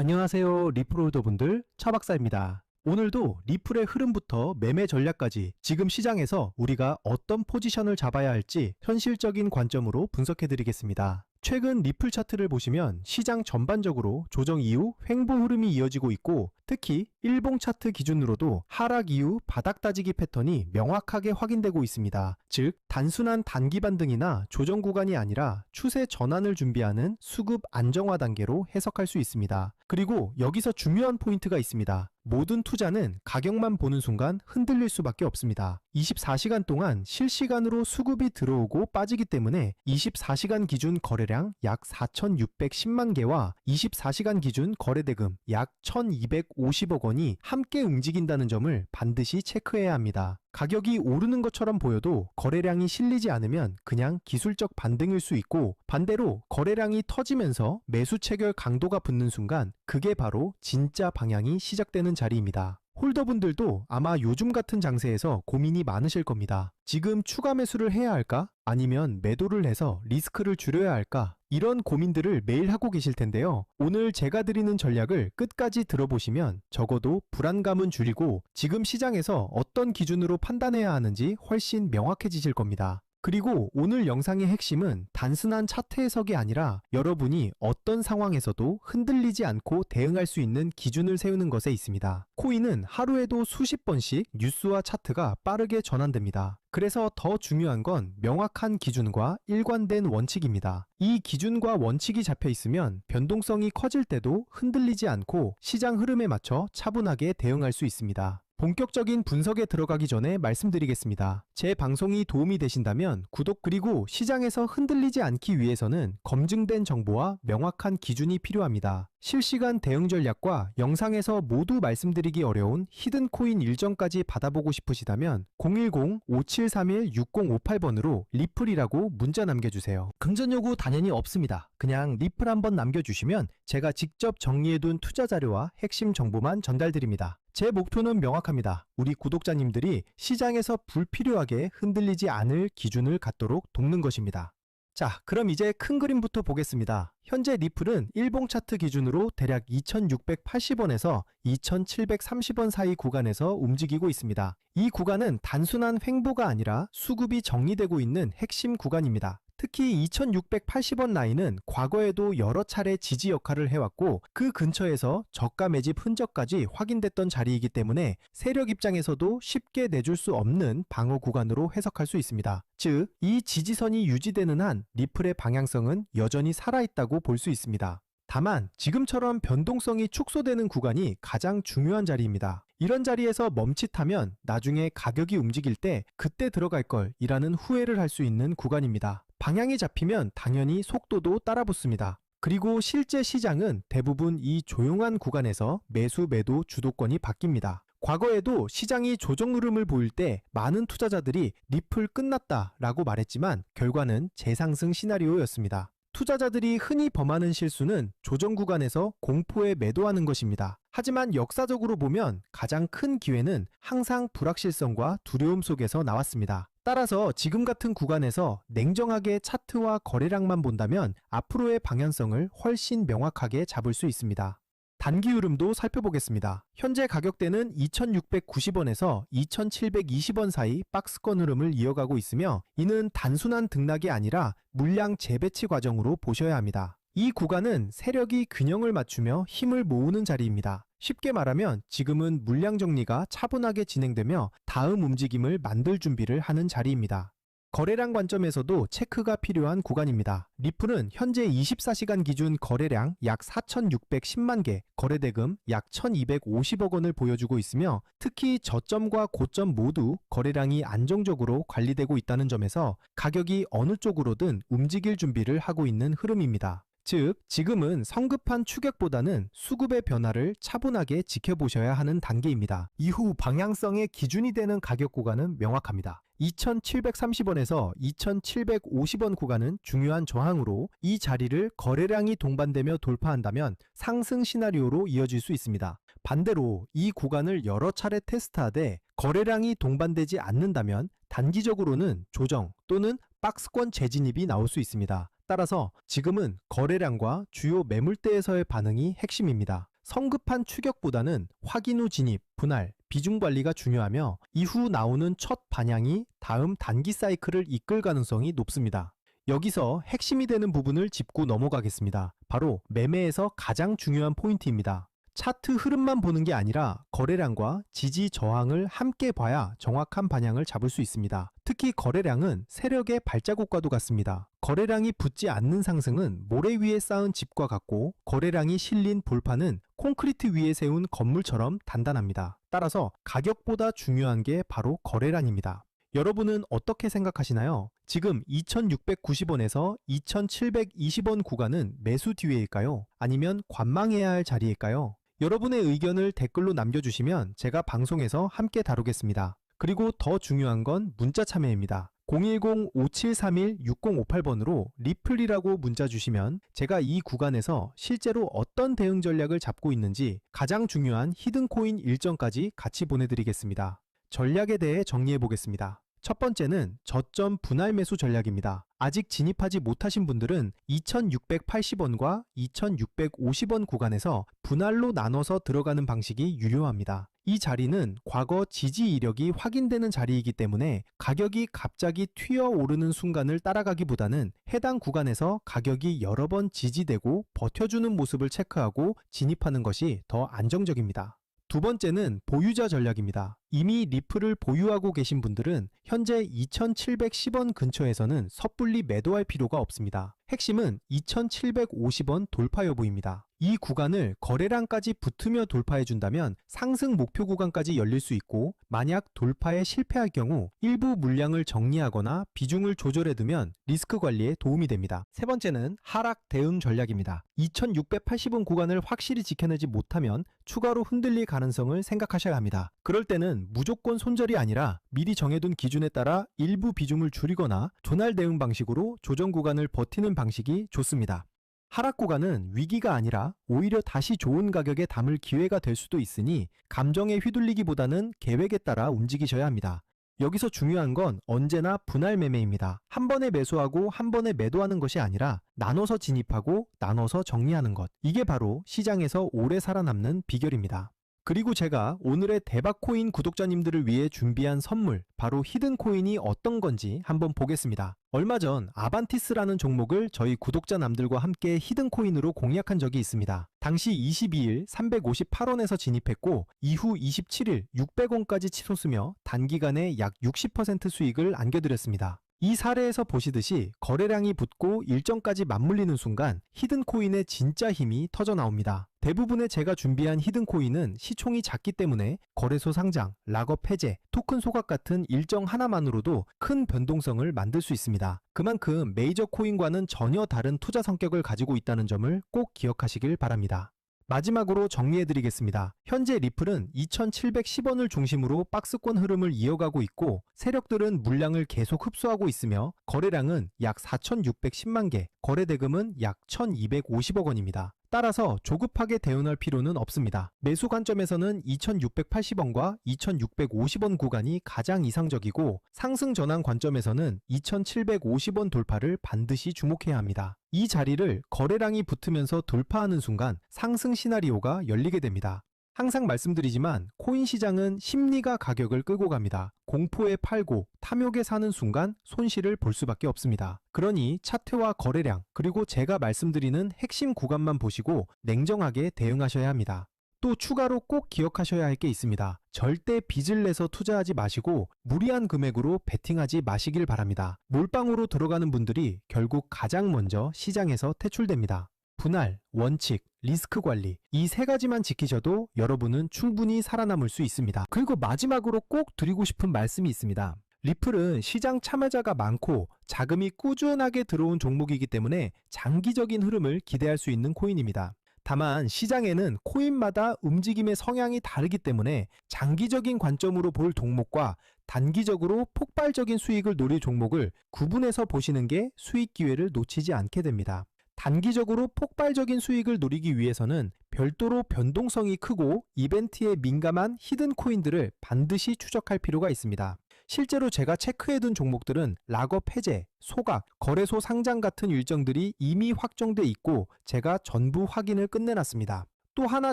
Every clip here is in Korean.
안녕하세요. 리플홀더분들, 차박사입니다. 오늘도 리플의 흐름부터 매매 전략까지 지금 시장에서 우리가 어떤 포지션을 잡아야 할지 현실적인 관점으로 분석해 드리겠습니다. 최근 리플 차트를 보시면 시장 전반적으로 조정 이후 횡보 흐름이 이어지고 있고, 특히 일봉 차트 기준으로도 하락 이후 바닥 다지기 패턴이 명확하게 확인되고 있습니다. 즉, 단순한 단기 반등이나 조정 구간이 아니라 추세 전환을 준비하는 수급 안정화 단계로 해석할 수 있습니다. 그리고 여기서 중요한 포인트가 있습니다. 모든 투자는 가격만 보는 순간 흔들릴 수밖에 없습니다. 24시간 동안 실시간으로 수급이 들어오고 빠지기 때문에 24시간 기준 거래량 약 4,610만 개와 24시간 기준 거래대금 약 1,250억 원이 함께 움직인다는 점을 반드시 체크해야 합니다. 가격이 오르는 것처럼 보여도 거래량이 실리지 않으면 그냥 기술적 반등일 수 있고, 반대로 거래량이 터지면서 매수 체결 강도가 붙는 순간 그게 바로 진짜 방향이 시작되는 자리입니다. 홀더분들도 아마 요즘 같은 장세에서 고민이 많으실 겁니다. 지금 추가 매수를 해야 할까? 아니면 매도를 해서 리스크를 줄여야 할까? 이런 고민들을 매일 하고 계실 텐데요. 오늘 제가 드리는 전략을 끝까지 들어보시면 적어도 불안감은 줄이고 지금 시장에서 어떤 기준으로 판단해야 하는지 훨씬 명확해지실 겁니다. 그리고 오늘 영상의 핵심은 단순한 차트 해석이 아니라 여러분이 어떤 상황에서도 흔들리지 않고 대응할 수 있는 기준을 세우는 것에 있습니다. 코인은 하루에도 수십 번씩 뉴스와 차트가 빠르게 전환됩니다. 그래서 더 중요한 건 명확한 기준과 일관된 원칙입니다. 이 기준과 원칙이 잡혀 있으면 변동성이 커질 때도 흔들리지 않고 시장 흐름에 맞춰 차분하게 대응할 수 있습니다. 본격적인 분석에 들어가기 전에 말씀드리겠습니다. 제 방송이 도움이 되신다면 구독, 그리고 시장에서 흔들리지 않기 위해서는 검증된 정보와 명확한 기준이 필요합니다. 실시간 대응 전략과 영상에서 모두 말씀드리기 어려운 히든코인 일정까지 받아보고 싶으시다면 010-5731-6058번으로 리플이라고 문자 남겨주세요. 금전 요구 당연히 없습니다. 그냥 리플 한번 남겨주시면 제가 직접 정리해둔 투자 자료와 핵심 정보만 전달드립니다. 제 목표는 명확합니다. 우리 구독자님들이 시장에서 불필요하게 흔들리지 않을 기준을 갖도록 돕는 것입니다. 자, 그럼 이제 큰 그림부터 보겠습니다. 현재 리플은 일봉 차트 기준으로 대략 2,680원에서 2,730원 사이 구간에서 움직이고 있습니다. 이 구간은 단순한 횡보가 아니라 수급이 정리되고 있는 핵심 구간입니다. 특히 2,680원 라인은 과거에도 여러 차례 지지 역할을 해왔고, 그 근처에서 저가 매집 흔적까지 확인됐던 자리이기 때문에 세력 입장에서도 쉽게 내줄 수 없는 방어 구간으로 해석할 수 있습니다. 즉, 이 지지선이 유지되는 한 리플의 방향성은 여전히 살아있다고 볼 수 있습니다. 다만 지금처럼 변동성이 축소되는 구간이 가장 중요한 자리입니다. 이런 자리에서 멈칫하면 나중에 가격이 움직일 때 그때 들어갈 걸 이라는 후회를 할 수 있는 구간입니다. 방향이 잡히면 당연히 속도도 따라붙습니다. 그리고 실제 시장은 대부분 이 조용한 구간에서 매수 매도 주도권이 바뀝니다. 과거에도 시장이 조정 흐름을 보일 때 많은 투자자들이 리플 끝났다 라고 말했지만 결과는 재상승 시나리오였습니다. 투자자들이 흔히 범하는 실수는 조정 구간에서 공포에 매도하는 것입니다. 하지만 역사적으로 보면 가장 큰 기회는 항상 불확실성과 두려움 속에서 나왔습니다. 따라서 지금 같은 구간에서 냉정하게 차트와 거래량만 본다면 앞으로의 방향성을 훨씬 명확하게 잡을 수 있습니다. 단기 흐름도 살펴보겠습니다. 현재 가격대는 2,690원에서 2,720원 사이 박스권 흐름을 이어가고 있으며, 이는 단순한 등락이 아니라 물량 재배치 과정으로 보셔야 합니다. 이 구간은 세력이 균형을 맞추며 힘을 모으는 자리입니다. 쉽게 말하면 지금은 물량 정리가 차분하게 진행되며 다음 움직임을 만들 준비를 하는 자리입니다. 거래량 관점에서도 체크가 필요한 구간입니다. 리플은 현재 24시간 기준 거래량 약 4,610만 개, 거래대금 약 1,250억 원을 보여주고 있으며, 특히 저점과 고점 모두 거래량이 안정적으로 관리되고 있다는 점에서 가격이 어느 쪽으로든 움직일 준비를 하고 있는 흐름입니다. 즉, 지금은 성급한 추격보다는 수급의 변화를 차분하게 지켜보셔야 하는 단계입니다. 이후 방향성의 기준이 되는 가격 구간은 명확합니다. 2,730원에서 2,750원 구간은 중요한 저항으로 이 자리를 거래량이 동반되며 돌파한다면 상승 시나리오로 이어질 수 있습니다. 반대로 이 구간을 여러 차례 테스트하되 거래량이 동반되지 않는다면 단기적으로는 조정 또는 박스권 재진입이 나올 수 있습니다. 따라서 지금은 거래량과 주요 매물대에서의 반응이 핵심입니다. 성급한 추격보다는 확인 후 진입, 분할, 비중 관리가 중요하며 이후 나오는 첫 반향이 다음 단기 사이클을 이끌 가능성이 높습니다. 여기서 핵심이 되는 부분을 짚고 넘어가겠습니다. 바로 매매에서 가장 중요한 포인트입니다. 차트 흐름만 보는 게 아니라 거래량과 지지 저항을 함께 봐야 정확한 방향을 잡을 수 있습니다. 특히 거래량은 세력의 발자국과도 같습니다. 거래량이 붙지 않는 상승은 모래 위에 쌓은 집과 같고, 거래량이 실린 볼판은 콘크리트 위에 세운 건물처럼 단단합니다. 따라서 가격보다 중요한 게 바로 거래량입니다. 여러분은 어떻게 생각하시나요? 지금 2690원에서 2720원 구간은 매수 기회일까요? 아니면 관망해야 할 자리일까요? 여러분의 의견을 댓글로 남겨주시면 제가 방송에서 함께 다루겠습니다. 그리고 더 중요한 건 문자 참여입니다. 010-5731-6058번으로 리플이라고 문자 주시면 제가 이 구간에서 실제로 어떤 대응 전략을 잡고 있는지 가장 중요한 히든코인 일정까지 같이 보내드리겠습니다. 전략에 대해 정리해 보겠습니다. 첫 번째는 저점 분할 매수 전략입니다. 아직 진입하지 못하신 분들은 2680원과 2650원 구간에서 분할로 나눠서 들어가는 방식이 유효합니다. 이 자리는 과거 지지 이력이 확인되는 자리이기 때문에 가격이 갑자기 튀어오르는 순간을 따라가기보다는 해당 구간에서 가격이 여러 번 지지되고 버텨주는 모습을 체크하고 진입하는 것이 더 안정적입니다. 두 번째는 보유자 전략입니다. 이미 리플을 보유하고 계신 분들은 현재 2710원 근처에서는 섣불리 매도할 필요가 없습니다. 핵심은 2750원 돌파 여부입니다. 이 구간을 거래량까지 붙으며 돌파해준다면 상승 목표 구간까지 열릴 수 있고, 만약 돌파에 실패할 경우 일부 물량을 정리하거나 비중을 조절해두면 리스크 관리에 도움이 됩니다. 세 번째는 하락 대응 전략입니다. 2680원 구간을 확실히 지켜내지 못하면 추가로 흔들릴 가능성을 생각하셔야 합니다. 그럴 때는 무조건 손절이 아니라 미리 정해둔 기준에 따라 일부 비중을 줄이거나 조날 대응 방식으로 조정 구간을 버티는 방식이 좋습니다. 하락 구간은 위기가 아니라 오히려 다시 좋은 가격에 담을 기회가 될 수도 있으니 감정에 휘둘리기보다는 계획에 따라 움직이셔야 합니다. 여기서 중요한 건 언제나 분할 매매입니다. 한 번에 매수하고 한 번에 매도하는 것이 아니라 나눠서 진입하고 나눠서 정리하는 것. 이게 바로 시장에서 오래 살아남는 비결입니다. 그리고 제가 오늘의 대박코인 구독자님들을 위해 준비한 선물, 바로 히든코인이 어떤 건지 한번 보겠습니다. 얼마 전 아반티스라는 종목을 저희 구독자남들과 함께 히든코인으로 공략한 적이 있습니다. 당시 22일 358원에서 진입했고 이후 27일 600원까지 치솟으며 단기간에 약 60% 수익을 안겨드렸습니다. 이 사례에서 보시듯이 거래량이 붙고 일정까지 맞물리는 순간 히든코인의 진짜 힘이 터져 나옵니다. 대부분의 제가 준비한 히든코인은 시총이 작기 때문에 거래소 상장, 락업 해제, 토큰 소각 같은 일정 하나만으로도 큰 변동성을 만들 수 있습니다. 그만큼 메이저 코인과는 전혀 다른 투자 성격을 가지고 있다는 점을 꼭 기억하시길 바랍니다. 마지막으로 정리해드리겠습니다. 현재 리플은 2710원을 중심으로 박스권 흐름을 이어가고 있고, 세력들은 물량을 계속 흡수하고 있으며 거래량은 약 4610만 개, 거래대금은 약 1250억 원입니다. 따라서 조급하게 대응할 필요는 없습니다. 매수 관점에서는 2680원과 2650원 구간이 가장 이상적이고, 상승 전환 관점에서는 2750원 돌파를 반드시 주목해야 합니다. 이 자리를 거래량이 붙으면서 돌파하는 순간 상승 시나리오가 열리게 됩니다. 항상 말씀드리지만 코인 시장은 심리가 가격을 끌고 갑니다. 공포에 팔고 탐욕에 사는 순간 손실을 볼 수밖에 없습니다. 그러니 차트와 거래량, 그리고 제가 말씀드리는 핵심 구간만 보시고 냉정하게 대응하셔야 합니다. 또 추가로 꼭 기억하셔야 할 게 있습니다. 절대 빚을 내서 투자하지 마시고 무리한 금액으로 베팅하지 마시길 바랍니다. 몰빵으로 들어가는 분들이 결국 가장 먼저 시장에서 퇴출됩니다. 분할, 원칙, 리스크 관리, 이 세 가지만 지키셔도 여러분은 충분히 살아남을 수 있습니다. 그리고 마지막으로 꼭 드리고 싶은 말씀이 있습니다. 리플은 시장 참여자가 많고 자금이 꾸준하게 들어온 종목이기 때문에 장기적인 흐름을 기대할 수 있는 코인입니다. 다만 시장에는 코인마다 움직임의 성향이 다르기 때문에 장기적인 관점으로 볼 종목과 단기적으로 폭발적인 수익을 노릴 종목을 구분해서 보시는 게 수익 기회를 놓치지 않게 됩니다. 단기적으로 폭발적인 수익을 노리기 위해서는 별도로 변동성이 크고 이벤트에 민감한 히든 코인들을 반드시 추적할 필요가 있습니다. 실제로 제가 체크해둔 종목들은 락업 해제, 소각, 거래소 상장 같은 일정들이 이미 확정돼 있고 제가 전부 확인을 끝내놨습니다. 또 하나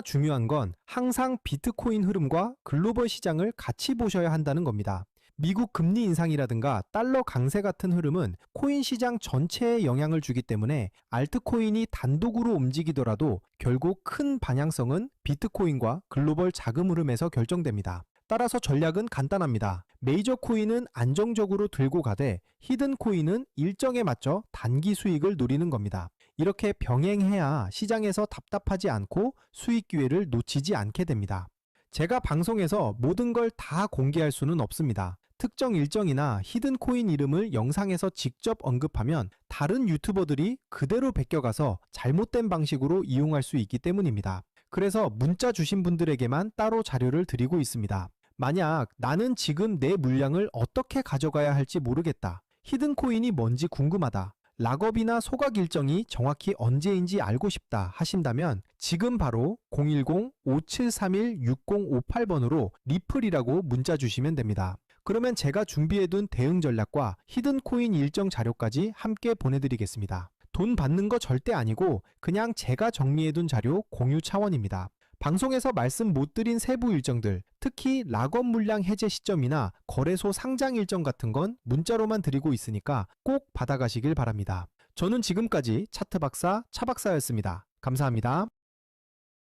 중요한 건 항상 비트코인 흐름과 글로벌 시장을 같이 보셔야 한다는 겁니다. 미국 금리 인상이라든가 달러 강세 같은 흐름은 코인 시장 전체에 영향을 주기 때문에 알트코인이 단독으로 움직이더라도 결국 큰 방향성은 비트코인과 글로벌 자금 흐름에서 결정됩니다. 따라서 전략은 간단합니다. 메이저 코인은 안정적으로 들고 가되 히든 코인은 일정에 맞춰 단기 수익을 노리는 겁니다. 이렇게 병행해야 시장에서 답답하지 않고 수익 기회를 놓치지 않게 됩니다. 제가 방송에서 모든 걸 다 공개할 수는 없습니다. 특정 일정이나 히든 코인 이름을 영상에서 직접 언급하면 다른 유튜버들이 그대로 베껴가서 잘못된 방식으로 이용할 수 있기 때문입니다. 그래서 문자 주신 분들에게만 따로 자료를 드리고 있습니다. 만약 나는 지금 내 물량을 어떻게 가져가야 할지 모르겠다. 히든 코인이 뭔지 궁금하다. 락업이나 소각 일정이 정확히 언제인지 알고 싶다 하신다면 지금 바로 010-5731-6058번으로 리플이라고 문자 주시면 됩니다. 그러면 제가 준비해둔 대응 전략과 히든 코인 일정 자료까지 함께 보내드리겠습니다. 돈 받는 거 절대 아니고 그냥 제가 정리해둔 자료 공유 차원입니다. 방송에서 말씀 못 드린 세부 일정들, 특히 락업 물량 해제 시점이나 거래소 상장 일정 같은 건 문자로만 드리고 있으니까 꼭 받아가시길 바랍니다. 저는 지금까지 차트 박사 차 박사였습니다. 감사합니다.